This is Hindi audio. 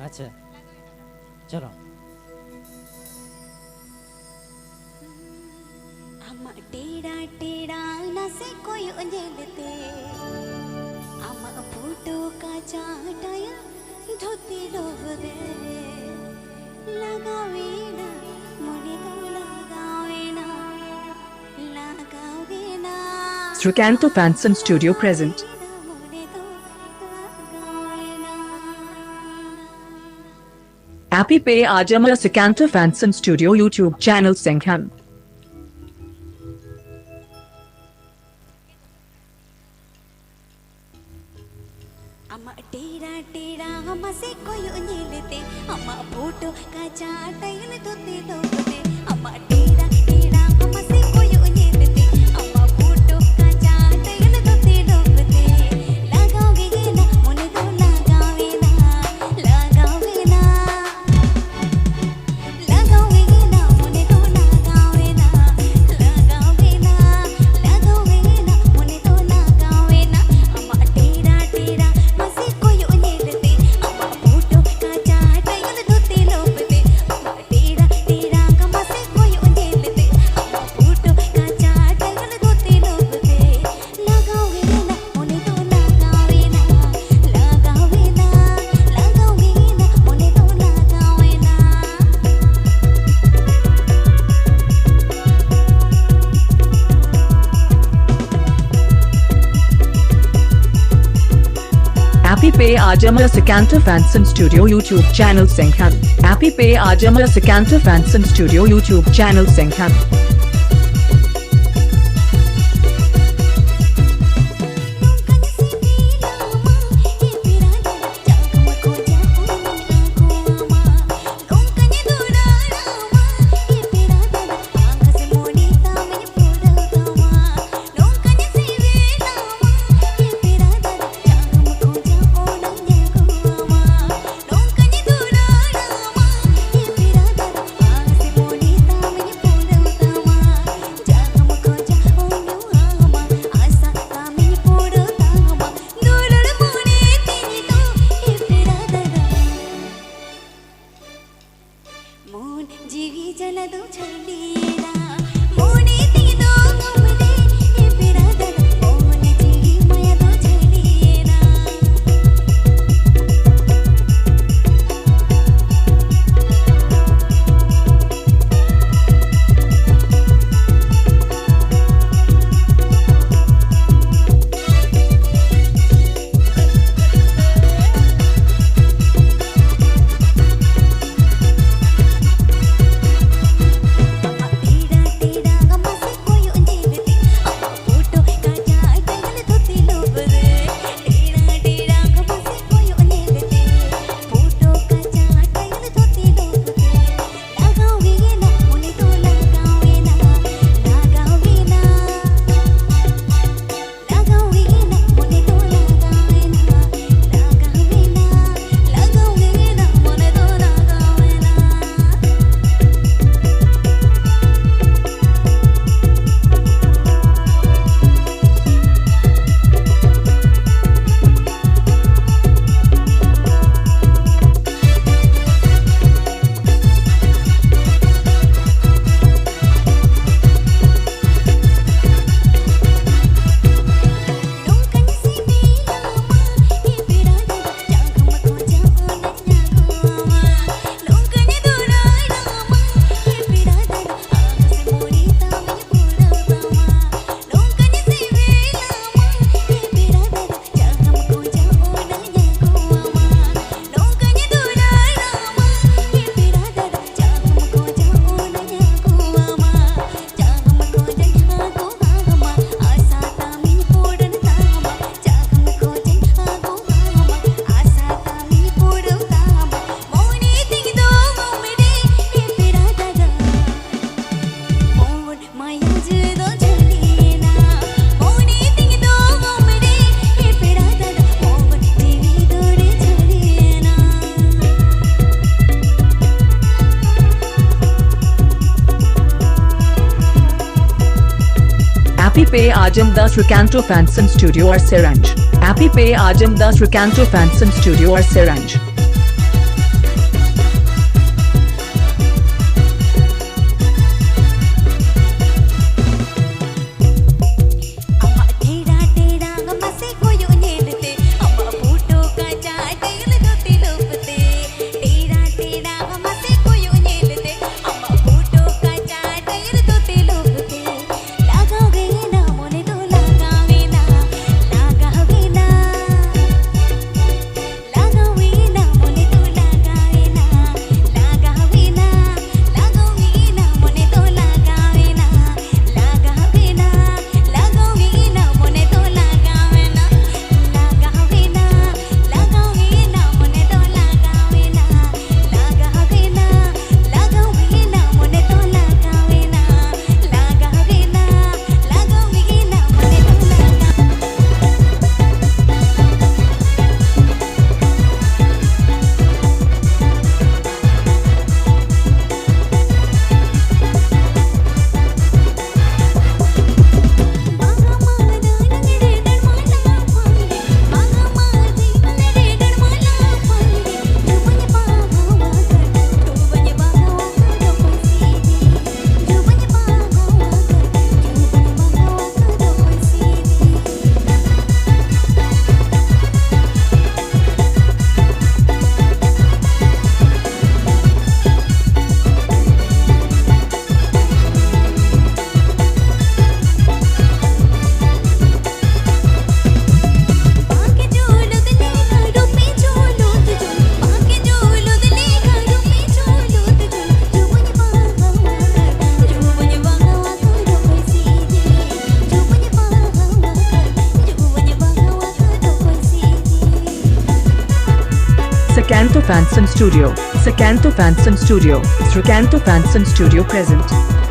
अच्छा चलो अम्मा टेढ़ा टेढ़ा ना से कोई उंजेलते अम्मा फोटो का चाटाया धोती लोग दे लगावे ना मुझे तो लगावे ना लगावे ना Srikanta Fansan Studio present. Happy Pay Ajama Srikanta Fansan Studio YouTube channel Senghan. अम्मा टेढ़ा टेढ़ा अम्मा से कोई उंजेलते अम्मा फोटो का चाटाया धोती लोग दे अम्मा टेढ़ा टेढ़ा अम्मा से कोई उंजेलते अम्मा फोटो का चाटाया धोती लोग दे लगावे ना मुझे तो लगावे ना लगावे ना लगावे ना मुझे तो लगावे ना लगावे ना लगावे ना मुझे तो लगावे ना अम्मा टेढ़ा टेढ़ा मसे कोई उंजेलते अम्मा फोटो का चाटाया धोती लोग दे अम्मा टेढ़ा टेढ़ा मसे कोई उंजेलते अम्मा फोटो का चाटाया धोती लोग दे लगावे ना मुझे तो लगावे ना लगावे ना लगावे ना मुझे तो लगावे ना Happy Pay Ajama Srikanta Fansan Studio YouTube channel Senghan. Happy Pay Ajama Srikanta Fansan Studio YouTube channel Senghan. Tama पे आजम द Srikanta Fansan Studio और Seranj. Happy पे आजम द Srikanta Fansan Studio और Seranj. अम्मा टेढ़ा टेढ़ा गम्मा से कोयो नेलते अम्मा फूटो का चाट यल धोते लोपते टेढ़ा टेढ़ा गम्मा से कोयो नेलते अम्मा फूटो का चाट यल धोते लोपते लगावे ना मोने तो लगावे ना लगावे ना मोने तो लगावे ना लगावे ना मोने तो लगावे ना लगावे ना मोने तो लगावे ना लगावे ना मोने तो लगावे ना लगावे ना मोने तो लगावे ना लगावे ना मोने तो लगावे पाके जोलो दले घरों पे जोलो तुझो पाके जोलो दले घरों पे जोलो तुझो जुबन बागावा करो कोई सीधे जुबन बागावा करो कोई सीधे Srikanta Fansan Studio. Srikanta Fansan Studio. Srikanta Fansan Studio present.